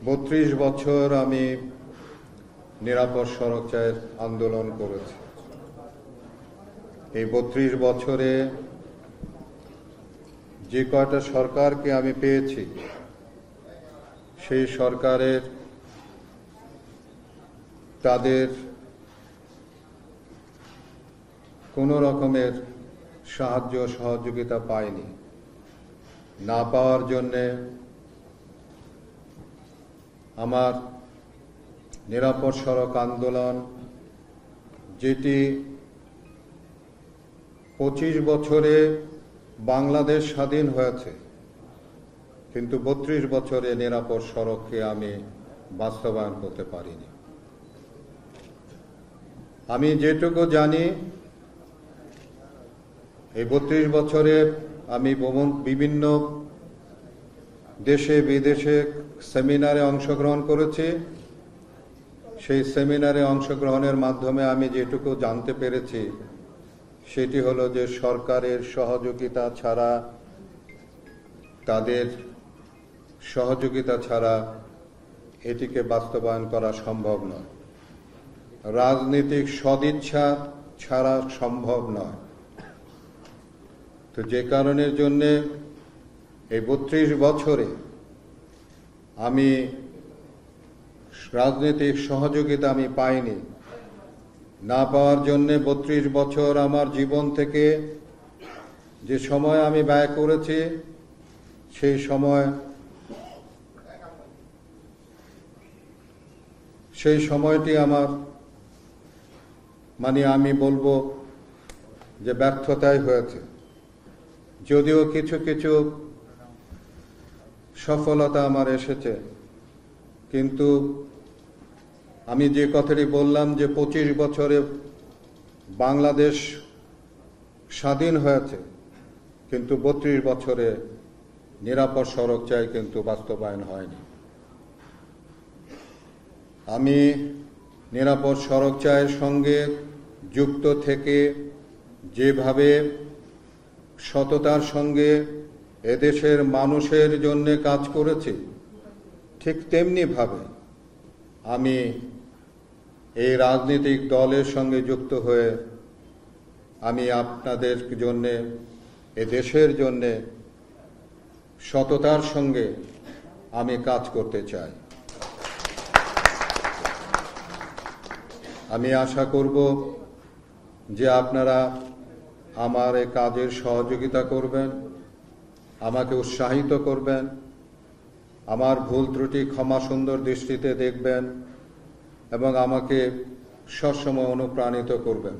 32 বছর আমি নিরাপদ সড়ক চায়ের আন্দোলন করেছি। এই 32 বছরে যে কয়টা সরকারকে আমি পেয়েছি, সেই সরকারের তাদের কোনো রকমের সাহায্য সহযোগিতা পাইনি। না পাওয়ার জন্যে আমার নিরাপদ সড়ক আন্দোলন, যেটি 25 বছরে বাংলাদেশ স্বাধীন হয়েছে, কিন্তু 32 বছরে নিরাপদ সড়ককে আমি বাস্তবায়ন করতে পারিনি। আমি যেটুকু জানি, এই 32 বছরে আমি বিভিন্ন দেশে বিদেশে সেমিনারে অংশগ্রহণ করেছি। সেই সেমিনারে অংশগ্রহণের মাধ্যমে আমি যেটুকু জানতে পেরেছি, সেটি হলো যে সরকারের সহযোগিতা ছাড়া, তাদের সহযোগিতা ছাড়া এটিকে বাস্তবায়ন করা সম্ভব নয়। রাজনৈতিক সদিচ্ছা ছাড়া সম্ভব নয়। তো যে কারণের জন্যে এই 32 বছরে আমি রাজনৈতিক সহযোগিতা আমি পাইনি। না পাওয়ার জন্যে 32 বছর আমার জীবন থেকে যে সময় আমি ব্যয় করেছি, সেই সময়টি আমার আমি বলবো যে ব্যর্থতাই হয়েছে। যদিও কিছু কিছু সফলতা আমার এসেছে, কিন্তু আমি যে কথাটি বললাম যে 25 বছরে বাংলাদেশ স্বাধীন হয়েছে, কিন্তু 32 বছরে নিরাপদ সড়ক চাই কিন্তু বাস্তবায়ন হয়নি। আমি নিরাপদ সড়ক চায়ের সঙ্গে যুক্ত থেকে যেভাবে সততার সঙ্গে এদেশের মানুষের জন্য কাজ করেছি, ঠিক তেমনি ভাবে আমি এই রাজনৈতিক দলের সঙ্গে যুক্ত হয়ে আমি আপনাদের জন্যে, এ দেশের জন্যে সততার সঙ্গে আমি কাজ করতে চাই। আমি আশা করব যে আপনারা আমার এই কাজের সহযোগিতা করবেন, আমাকে উৎসাহিত করবেন, আমার ভুল ত্রুটি ক্ষমা সুন্দর দৃষ্টিতে দেখবেন এবং আমাকে সবসময় অনুপ্রাণিত করবেন।